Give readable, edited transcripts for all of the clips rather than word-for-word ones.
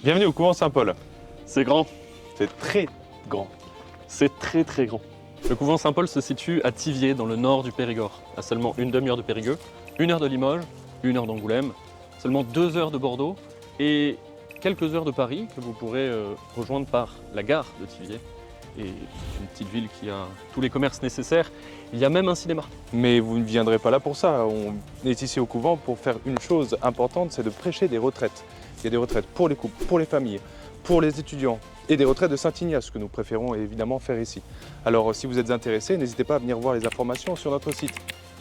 Bienvenue au couvent Saint-Paul. C'est grand, C'est très grand. c'est très très grand. Le couvent Saint-Paul se situe à Thiviers, dans le nord du Périgord, à seulement une demi-heure de Périgueux, 1 heure de Limoges, 1 heure d'Angoulême, seulement 2 heures de Bordeaux et quelques heures de Paris que vous pourrez rejoindre par la gare de Thiviers. Et c'est une petite ville qui a tous les commerces nécessaires. Il y a même un cinéma. Mais vous ne viendrez pas là pour ça. On est ici au couvent pour faire une chose importante, c'est de prêcher des retraites. Il y a des retraites pour les couples, pour les familles, pour les étudiants et des retraites de Saint-Ignace que nous préférons évidemment faire ici. Alors si vous êtes intéressés, n'hésitez pas à venir voir les informations sur notre site.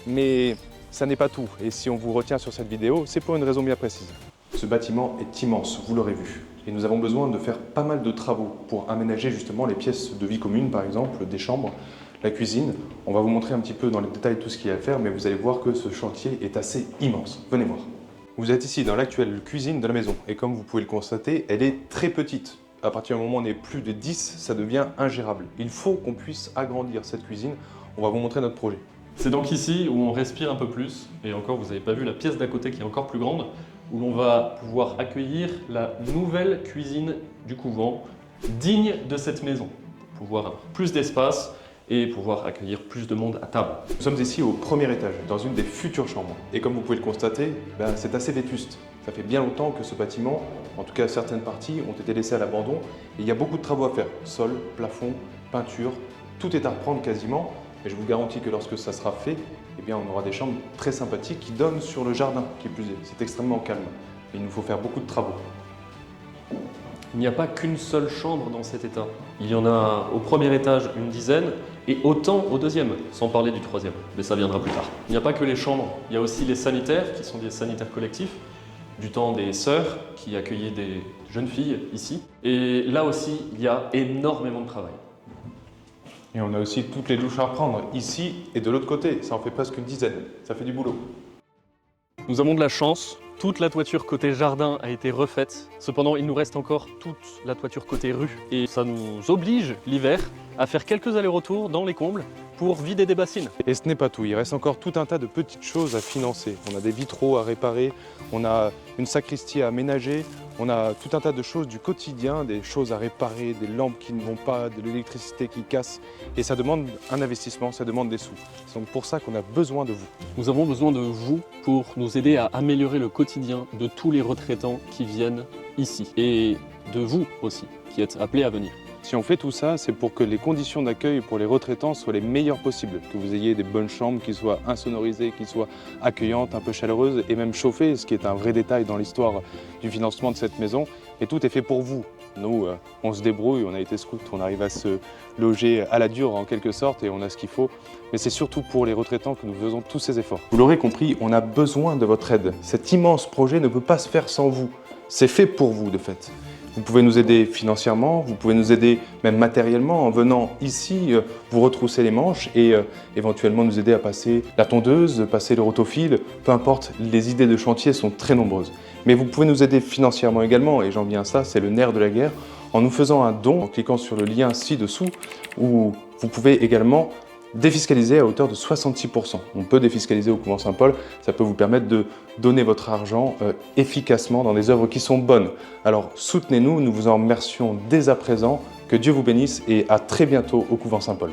Mais ça n'est pas tout. Et si on vous retient sur cette vidéo, c'est pour une raison bien précise. Ce bâtiment est immense, vous l'aurez vu. Et nous avons besoin de faire pas mal de travaux pour aménager justement les pièces de vie commune, par exemple, des chambres, la cuisine. On va vous montrer un petit peu dans les détails tout ce qu'il y a à faire, mais vous allez voir que ce chantier est assez immense. Venez voir. Vous êtes ici dans l'actuelle cuisine de la maison, et comme vous pouvez le constater, elle est très petite. À partir du moment où on est plus de 10, ça devient ingérable. Il faut qu'on puisse agrandir cette cuisine. On va vous montrer notre projet. C'est donc ici où on respire un peu plus, et encore vous n'avez pas vu la pièce d'à côté qui est encore plus grande, où l'on va pouvoir accueillir la nouvelle cuisine du couvent, digne de cette maison, pour pouvoir avoir plus d'espace et pouvoir accueillir plus de monde à table. Nous sommes ici au premier étage, dans une des futures chambres. Et comme vous pouvez le constater, c'est assez vétuste. Ça fait bien longtemps que ce bâtiment, en tout cas certaines parties, ont été laissées à l'abandon. Et il y a beaucoup de travaux à faire. Sol, plafond, peinture, tout est à reprendre quasiment. Et je vous garantis que lorsque ça sera fait, eh bien, on aura des chambres très sympathiques qui donnent sur le jardin, qui plus est. C'est extrêmement calme. Et il nous faut faire beaucoup de travaux. Il n'y a pas qu'une seule chambre dans cet état. Il y en a au premier étage une dizaine et autant au deuxième, sans parler du troisième. Mais ça viendra plus tard. Il n'y a pas que les chambres, il y a aussi les sanitaires qui sont des sanitaires collectifs, du temps des sœurs qui accueillaient des jeunes filles ici. Et là aussi, il y a énormément de travail. Et on a aussi toutes les douches à reprendre, ici et de l'autre côté. Ça en fait presque une dizaine. Ça fait du boulot. Nous avons de la chance, toute la toiture côté jardin a été refaite. Cependant, il nous reste encore toute la toiture côté rue. Et ça nous oblige, l'hiver, à faire quelques allers-retours dans les combles pour vider des bassines. Et ce n'est pas tout, il reste encore tout un tas de petites choses à financer. On a des vitraux à réparer, on a une sacristie à aménager, on a tout un tas de choses du quotidien, des choses à réparer, des lampes qui ne vont pas, de l'électricité qui casse. Et ça demande un investissement, ça demande des sous. C'est donc pour ça qu'on a besoin de vous. Nous avons besoin de vous pour nous aider à améliorer le quotidien de tous les retraitants qui viennent ici. Et de vous aussi, qui êtes appelés à venir. Si on fait tout ça, c'est pour que les conditions d'accueil pour les retraitants soient les meilleures possibles. Que vous ayez des bonnes chambres qui soient insonorisées, qui soient accueillantes, un peu chaleureuses et même chauffées, ce qui est un vrai détail dans l'histoire du financement de cette maison. Et tout est fait pour vous. Nous, on se débrouille, on a été scouts, on arrive à se loger à la dure en quelque sorte et on a ce qu'il faut. Mais c'est surtout pour les retraitants que nous faisons tous ces efforts. Vous l'aurez compris, on a besoin de votre aide. Cet immense projet ne peut pas se faire sans vous. C'est fait pour vous de fait. Vous pouvez nous aider financièrement, vous pouvez nous aider même matériellement en venant ici vous retrousser les manches et éventuellement nous aider à passer la tondeuse, passer le rotophile, peu importe, les idées de chantier sont très nombreuses. Mais vous pouvez nous aider financièrement également, et j'en viens à ça, c'est le nerf de la guerre, en nous faisant un don, en cliquant sur le lien ci-dessous, où vous pouvez également défiscaliser à hauteur de 66%. On peut défiscaliser au couvent Saint-Paul, ça peut vous permettre de donner votre argent efficacement dans des œuvres qui sont bonnes. Alors soutenez-nous, nous vous en remercions dès à présent, que Dieu vous bénisse et à très bientôt au couvent Saint-Paul.